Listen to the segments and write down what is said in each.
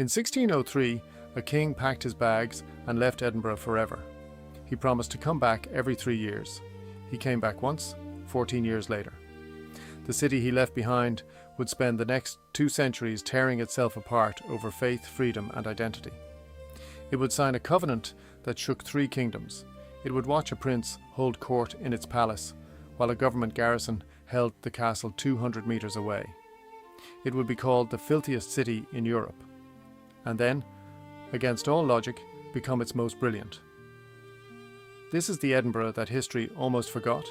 In 1603, a king packed his bags and left Edinburgh forever. He promised to come back every 3 years. He came back once, 14 years later. The city he left behind would spend the next 2 centuries tearing itself apart over faith, freedom and identity. It would sign a covenant that shook 3 kingdoms. It would watch a prince hold court in its palace, while a government garrison held the castle 200 metres away. It would be called the filthiest city in Europe, and then, against all logic, become its most brilliant. This is the Edinburgh that history almost forgot.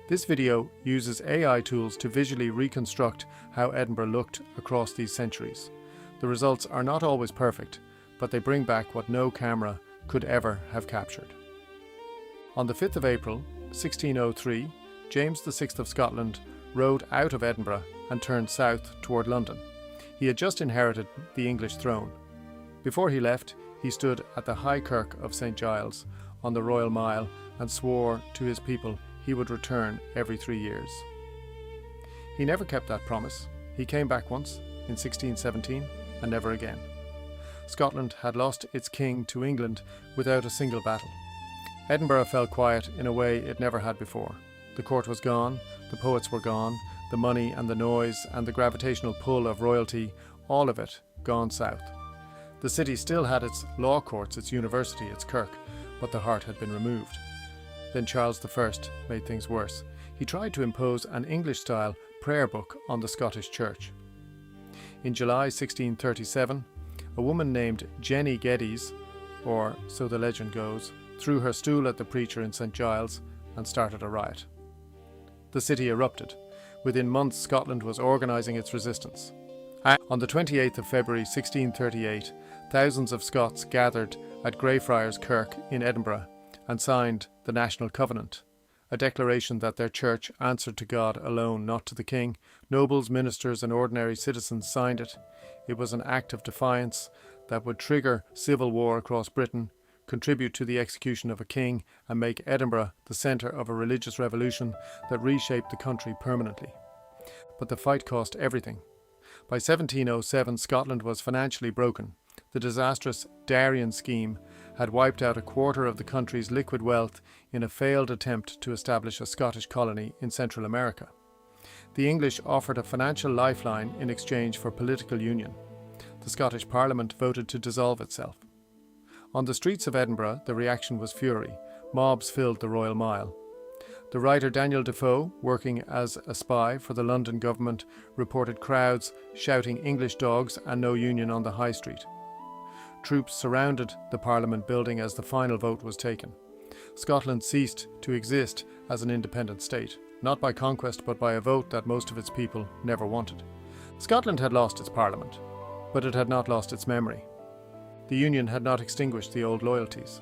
This video uses AI tools to visually reconstruct how Edinburgh looked across these centuries. The results are not always perfect, but they bring back what no camera could ever have captured. On the 5th of April, 1603, James VI of Scotland rode out of Edinburgh and turned south toward London. He had just inherited the English throne. Before he left, he stood at the High Kirk of St. Giles on the Royal Mile and swore to his people he would return every 3 years. He never kept that promise. He came back once, in 1617, and never again. Scotland had lost its king to England without a single battle. Edinburgh fell quiet in a way it never had before. The court was gone, the poets were gone, the money and the noise and the gravitational pull of royalty, all of it gone south. The city still had its law courts, its university, its kirk, but the heart had been removed. Then Charles I made things worse. He tried to impose an English-style prayer book on the Scottish Church. In July 1637, a woman named Jenny Geddes, or so the legend goes, threw her stool at the preacher in St. Giles and started a riot. The city erupted. Within months, Scotland was organising its resistance. On the 28th of February 1638, thousands of Scots gathered at Greyfriars Kirk in Edinburgh and signed the National Covenant, a declaration that their church answered to God alone, not to the king. Nobles, ministers and ordinary citizens signed it. It was an act of defiance that would trigger civil war across Britain, contribute to the execution of a king, and make Edinburgh the centre of a religious revolution that reshaped the country permanently. But the fight cost everything. By 1707, Scotland was financially broken. The disastrous Darien scheme had wiped out a quarter of the country's liquid wealth in a failed attempt to establish a Scottish colony in Central America. The English offered a financial lifeline in exchange for political union. The Scottish Parliament voted to dissolve itself. On the streets of Edinburgh, the reaction was fury. Mobs filled the Royal Mile. The writer Daniel Defoe, working as a spy for the London government, reported crowds shouting "English dogs" and "No union" on the high street. Troops surrounded the Parliament building as the final vote was taken. Scotland ceased to exist as an independent state, not by conquest but by a vote that most of its people never wanted. Scotland had lost its Parliament, but it had not lost its memory. The Union had not extinguished the old loyalties.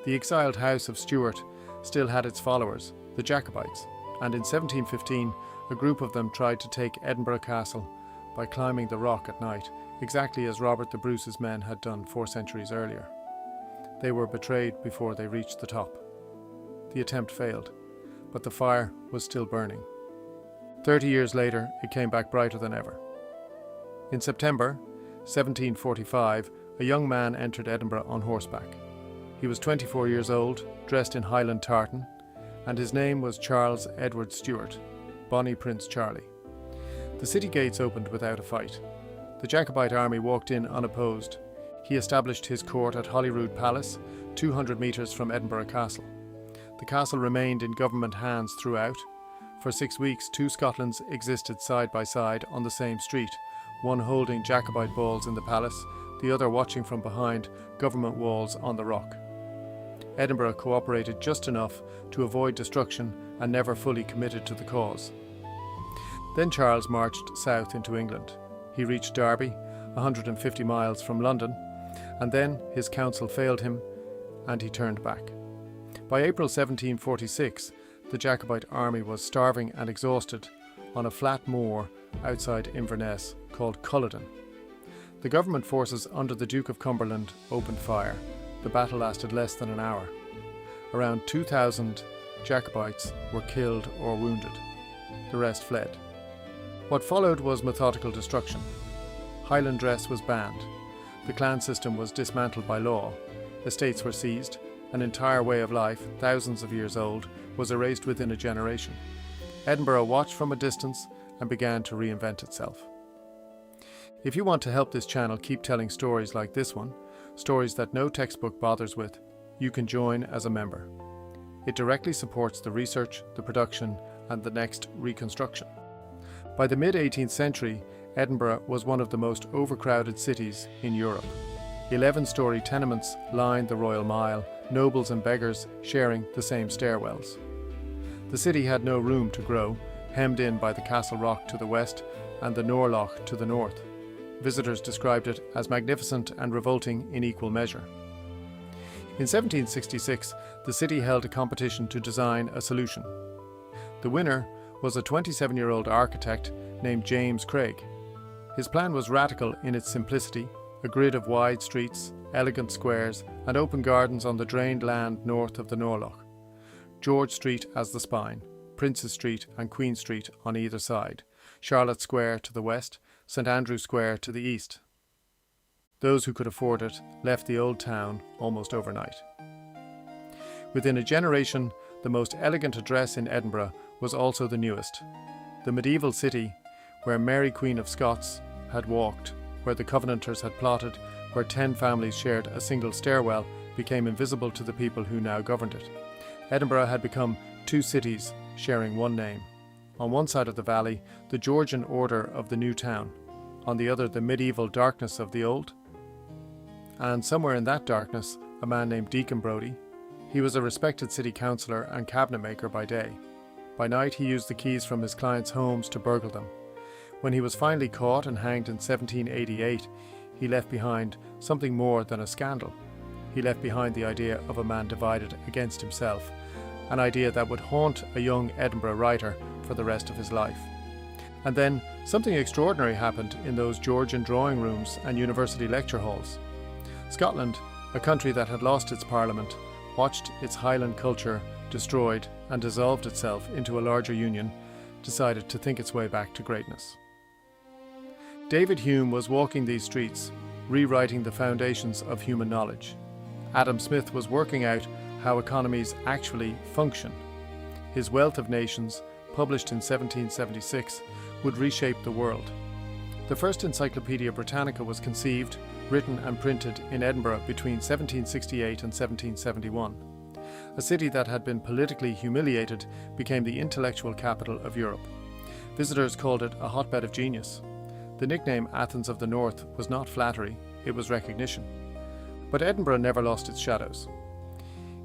The exiled House of Stuart still had its followers, the Jacobites, and in 1715 a group of them tried to take Edinburgh Castle by climbing the rock at night, exactly as Robert the Bruce's men had done 4 centuries earlier. They were betrayed before they reached the top. The attempt failed, but the fire was still burning. 30 years later, it came back brighter than ever. In September 1745, a young man entered Edinburgh on horseback. He was 24 years old, dressed in Highland tartan, and his name was Charles Edward Stuart, Bonnie Prince Charlie. The city gates opened without a fight. The Jacobite army walked in unopposed. He established his court at Holyrood Palace, 200 metres from Edinburgh Castle. The castle remained in government hands throughout. For 6 weeks, 2 Scotlands existed side by side on the same street, one holding Jacobite balls in the palace, the other watching from behind government walls on the rock. Edinburgh cooperated just enough to avoid destruction and never fully committed to the cause. Then Charles marched south into England. He reached Derby, 150 miles from London, and then his counsel failed him and he turned back. By April 1746, the Jacobite army was starving and exhausted on a flat moor outside Inverness called Culloden. The government forces under the Duke of Cumberland opened fire. The battle lasted less than an hour. Around 2,000 Jacobites were killed or wounded. The rest fled. What followed was methodical destruction. Highland dress was banned. The clan system was dismantled by law. Estates were seized. An entire way of life, thousands of years old, was erased within a generation. Edinburgh watched from a distance and began to reinvent itself. If you want to help this channel keep telling stories like this one, stories that no textbook bothers with, you can join as a member. It directly supports the research, the production, and the next reconstruction. By the mid-18th century, Edinburgh was one of the most overcrowded cities in Europe. 11-storey tenements lined the Royal Mile, nobles and beggars sharing the same stairwells. The city had no room to grow, hemmed in by the Castle Rock to the west and the Norloch to the north. Visitors described it as magnificent and revolting in equal measure. In 1766, the city held a competition to design a solution. The winner was a 27-year-old architect named James Craig. His plan was radical in its simplicity: a grid of wide streets, elegant squares, and open gardens on the drained land north of the Norloch. George Street as the spine, Princes Street and Queen Street on either side, Charlotte Square to the west, St Andrew Square to the east. Those who could afford it left the old town almost overnight. Within a generation, the most elegant address in Edinburgh was also the newest. The medieval city, where Mary Queen of Scots had walked, where the Covenanters had plotted, where 10 families shared a single stairwell, became invisible to the people who now governed it. Edinburgh had become 2 cities sharing one name. On one side of the valley, the Georgian order of the new town. On the other, the medieval darkness of the old. And somewhere in that darkness, a man named Deacon Brodie. He was a respected city councillor and cabinet maker by day. By night, he used the keys from his clients' homes to burgle them. When he was finally caught and hanged in 1788, he left behind something more than a scandal. He left behind the idea of a man divided against himself, an idea that would haunt a young Edinburgh writer for the rest of his life. And then something extraordinary happened in those Georgian drawing rooms and university lecture halls. Scotland, a country that had lost its parliament, watched its Highland culture destroyed and dissolved itself into a larger union, decided to think its way back to greatness. David Hume was walking these streets, rewriting the foundations of human knowledge. Adam Smith was working out how economies actually function. His Wealth of Nations, published in 1776, would reshape the world. The first Encyclopaedia Britannica was conceived, written and printed in Edinburgh between 1768 and 1771. A city that had been politically humiliated became the intellectual capital of Europe. Visitors called it a hotbed of genius. The nickname Athens of the North was not flattery, it was recognition. But Edinburgh never lost its shadows.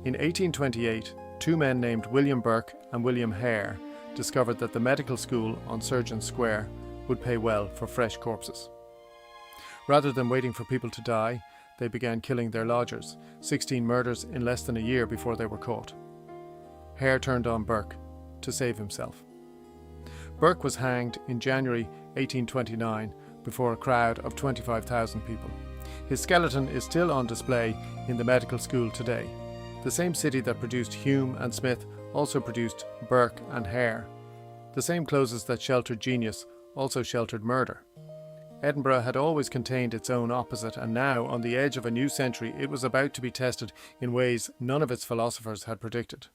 In 1828, 2 men named William Burke and William Hare discovered that the medical school on Surgeon Square would pay well for fresh corpses. Rather than waiting for people to die, they began killing their lodgers, 16 murders in less than a year before they were caught. Hare turned on Burke to save himself. Burke was hanged in January 1829 before a crowd of 25,000 people. His skeleton is still on display in the medical school today. The same city that produced Hume and Smith also produced Burke and Hare. The same closes that sheltered genius also sheltered murder. Edinburgh had always contained its own opposite, and now, on the edge of a new century, it was about to be tested in ways none of its philosophers had predicted.